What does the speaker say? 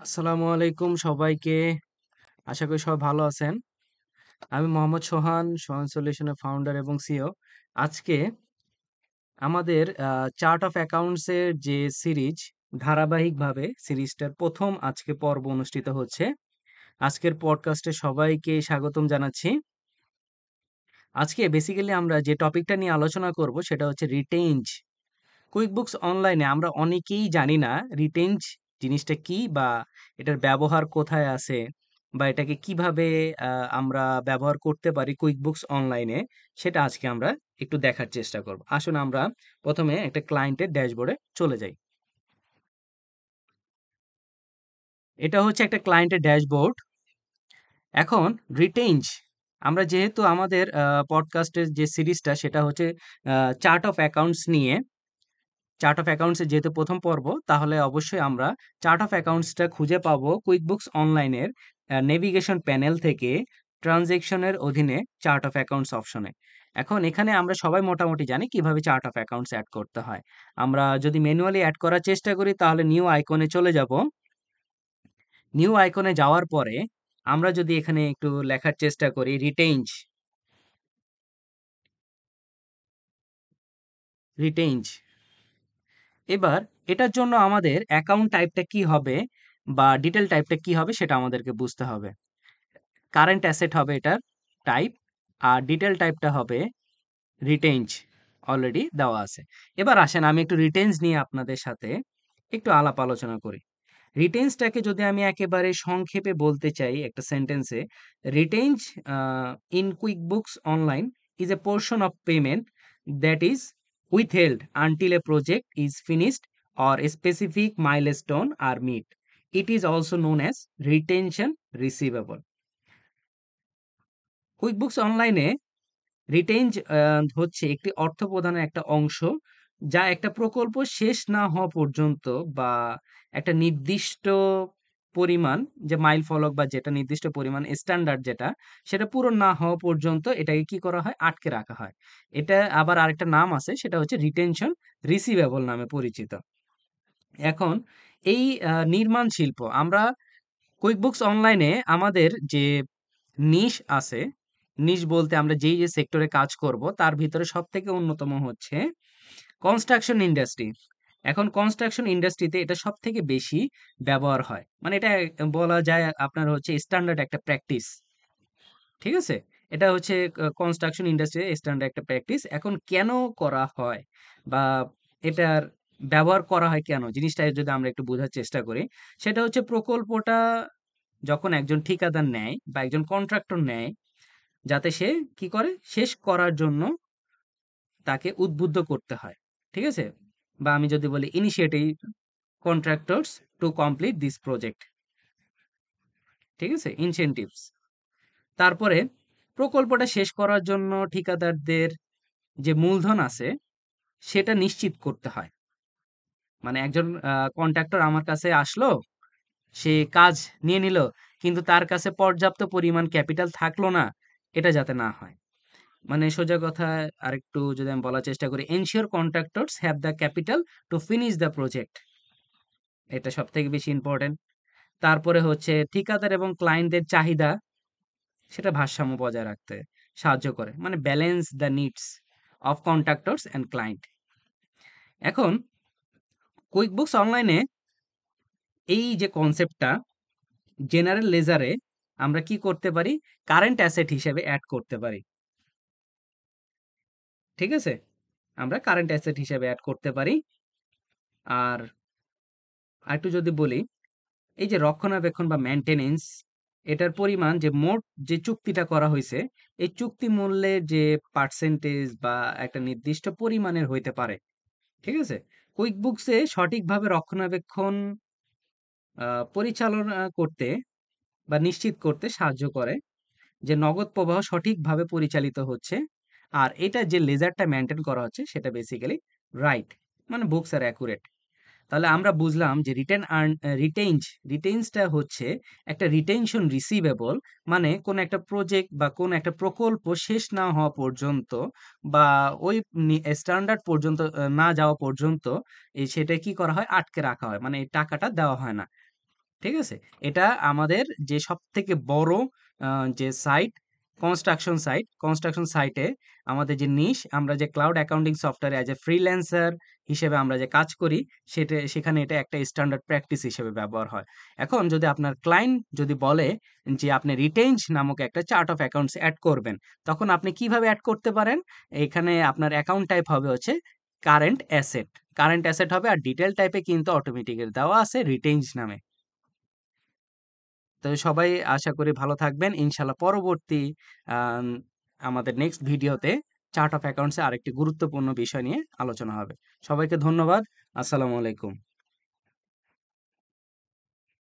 আসসালামু আলাইকুম সবাইকে। আশা করি সবাই ভালো আছেন। আমি মোহাম্মদ সোহান, সোহান সলিউশনের ফাউন্ডার এবং সিইও। আজকে আমাদের চার্ট অফ অ্যাকাউন্টস এর যে সিরিজ, ধারাবাহিকভাবে সিরিজটার প্রথম আজকে পর্ব অনুষ্ঠিত হচ্ছে। আজকের পডকাস্টে সবাইকে স্বাগতম জানাচ্ছি। আজকে বেসিক্যালি আমরা যে টপিকটা নিয়ে আলোচনা করব সেটা হচ্ছে রিটেইনজ। কুইকবুকস অনলাইনে আমরা অনেকেই জানি না রিটেনজ জিনিসটা কি, বা এটার ব্যবহার কোথায় আছে, বা এটাকে কিভাবে আমরা ব্যবহার করতে পারি কুইকবুকস অনলাইনে। সেটা আজকে আমরা একটু দেখার চেষ্টা করব। আসুন আমরা প্রথমে একটা ক্লায়েন্টের ড্যাশবোর্ডে চলে যাই। এটা হচ্ছে একটা ক্লায়েন্টের ড্যাশবোর্ড। এখন রিটেনজ, আমরা যেহেতু আমাদের পডকাস্টের যে সিরিজটা সেটা হচ্ছে চার্ট অফ অ্যাকাউন্টস নিয়ে, চার্ট অফ অ্যাকাউন্টসের যেহেতু প্রথম পর্ব, তাহলে অবশ্যই আমরা চার্ট অফ অ্যাকাউন্টসটা খুঁজে পাবো কুইকবুকস অনলাইনের নেভিগেশন প্যানেল থেকে ট্রানজেকশনের অধীনে চার্ট অফ অ্যাকাউন্টস অপশনে। এখন এখানে আমরা সবাই মোটামুটি জানি কিভাবে চার্ট অফ অ্যাকাউন্টস অ্যাড করতে হয়। আমরা যদি ম্যানুয়ালি অ্যাড করার চেষ্টা করি তাহলে নিউ আইকনে চলে যাব। নিউ আইকনে যাওয়ার পরে আমরা যদি এখানে একটু লেখার চেষ্টা করি রিটেইনজ, রিটেইনজ, এবার এটার জন্য আমাদের অ্যাকাউন্ট টাইপটা কি হবে বা ডিটেল টাইপটা কি হবে সেটা আমাদেরকে বুঝতে হবে। কারেন্ট অ্যাসেট হবে এটার টাইপ, আর ডিটেল টাইপটা হবে রিটেইনজ, অলরেডি দেওয়া আছে। এবার আসেন আমি একটু রিটেইনজ নিয়ে আপনাদের সাথে একটু আলাপ আলোচনা করি। রিটেইনজটাকে যদি আমি একেবারে সংক্ষেপে বলতে চাই একটা সেন্টেন্সে, retainage in QuickBooks online is a portion of payment that is withheld until a project is finished or a specific milestone are met. It is also known as retention receivable. QuickBooks অনলাইনে রিটেইনজ হচ্ছে একটি অর্থ প্রদানের একটা অংশ, যা একটা প্রকল্প শেষ না হওয়া পর্যন্ত, বা একটা নির্দিষ্ট পরিমাণ, যে মাইল ফলক বা যেটা নির্দিষ্ট পরিমাণ স্ট্যান্ডার্ড যেটা, সেটা পূরণ না হওয়া পর্যন্ত এটাকে কি করা হয়, আটকে রাখা হয়। এটা আবার আরেকটা নাম আছে, সেটা হচ্ছে রিটেনশন রিসিভেবল নামে পরিচিত। এখন এই নির্মাণ শিল্প, আমরা কুইকবুকস অনলাইনে আমাদের যে নিশ আছে, নিশ বলতে আমরা যেই যে সেক্টরে কাজ করব তার ভিতরে সবথেকে অন্যতম হচ্ছে কনস্ট্রাকশন ইন্ডাস্ট্রি। এখন কনস্ট্রাকশন ইন্ডাস্ট্রিতে এটা সবথেকে বেশি ব্যবহার হয়। মানে এটা বলা যায় আপনার হচ্ছে স্ট্যান্ডার্ড একটা প্র্যাকটিস। ঠিক আছে? এটা হচ্ছে কনস্ট্রাকশন ইন্ডাস্ট্রির স্ট্যান্ডার্ড একটা প্র্যাকটিস। এখন কেন করা হয়, বা এটার ব্যবহার করা হয় কেন? জিনিসটা যদি আমরা একটু বোঝার চেষ্টা করি, সেটা হচ্ছে প্রকল্পটা যখন একজন ঠিকাদার নেয় বা একজন কন্ট্রাক্টর নেয়, যাতে সে কি করে? শেষ করার জন্য তাকে উদ্বুদ্ধ করতে হয়। ঠিক আছে? বা আমি যদি বলি initiative contractors to complete this project. ঠিক আছে? ইনসেনটিভস। তারপরে প্রকল্পটা শেষ করার জন্য ঠিকাদারদের যে মূলধন আছে সেটা নিশ্চিত করতে হয়। মানে একজন কন্ট্রাক্টর আমার কাছে আসলো, সে কাজ নিয়ে নিল, কিন্তু তার কাছে পর্যাপ্ত পরিমাণ ক্যাপিটাল থাকলো না, এটা যাতে না হয়। মানে সোজা কথায় আরেকটু যদি আমি বলার চেষ্টা করি, ensure contractors have the capital to finish the project. এটা সবথেকে বেশি ইম্পর্টেন্ট। তারপরে হচ্ছে ঠিকাদার এবং ক্লায়েন্টদের চাহিদা, সেটা ভারসাম্য বজায় রাখতে সাহায্য করে। মানে balance the needs of contractors and client. এখন কুইকবুকস অনলাইনে এই যে কনসেপ্টটা জেনারেল লেজারে আমরা কি করতে পারি, কারেন্ট অ্যাসেট হিসেবে অ্যাড করতে পারি। ঠিক আছে? আমরা কারেন্ট অ্যাসেট হিসেবে অ্যাড করতে পারি। আর আরেকটু যদি বলি, এই যে রক্ষণাবেক্ষণ বা মেইনটেন্যান্স, এটার পরিমাণ যে মোট যে চুক্তিটা করা হইছে, এই চুক্তি মূল্যের যে পার্সেন্টেজ বা একটা নির্দিষ্ট পরিমাণের হইতে পারে। ঠিক আছে? কুইকবুকসে সঠিকভাবে রক্ষণাবেক্ষণ পরিচালনা করতে বা নিশ্চিত করতে সাহায্য করে যে নগদ প্রবাহ সঠিকভাবে পরিচালিত হচ্ছে, আর এটা যে লেজারটা মেইনটেইন করা হচ্ছে সেটা বেসিক্যালি রাইট, মানে বুকস আর অ্যাকুরেট। তাহলে আমরা বুঝলাম যে রিটেইনজটা হচ্ছে একটা রিটেনশন রিসিভেবল। মানে কোন একটা প্রজেক্ট বা কোন একটা প্রকল্প শেষ না হওয়া পর্যন্ত, বা ওই স্ট্যান্ডার্ড পর্যন্ত না যাওয়া পর্যন্ত, সেটা কি করা হয়, আটকে রাখা হয়, মানে এই টাকাটা দেওয়া হয় না। ঠিক আছে? এটা আমাদের যে সবথেকে বড় যে সাইট, কনস্ট্রাকশন সাইটে আমাদের যে নিশ, আমরা যে ক্লাউড অ্যাকাউন্টিং সফটওয়্যারে অ্যাজ এ ফ্রিল্যান্সার হিসেবে আমরা যে কাজ করি, সেখানে এটা একটা স্ট্যান্ডার্ড প্র্যাকটিস হিসেবে ব্যবহার হয়। এখন যদি আপনার ক্লায়েন্ট যদি বলে যে আপনি রিটেইনড নামক একটা চার্ট অফ অ্যাকাউন্টস এড করবেন, তখন আপনি কিভাবে এড করতে পারেন? এখানে আপনার অ্যাকাউন্ট টাইপ হবে হচ্ছে কারেন্ট অ্যাসেট। কারেন্ট অ্যাসেট হবে, আর ডিটেইল টাইপে কিন্তু অটোমেটিক দেওয়া আছে রিটেইনড নামে। তো সবাই আশা করি ভালো থাকবেন। ইনশাআল্লাহ পরবর্তী আম আমাদের নেক্সট ভিডিওতে চার্ট অফ অ্যাকাউন্টস এর আরেকটি গুরুত্বপূর্ণ বিষয় নিয়ে আলোচনা হবে। সবাইকে ধন্যবাদ। আসসালামু আলাইকুম।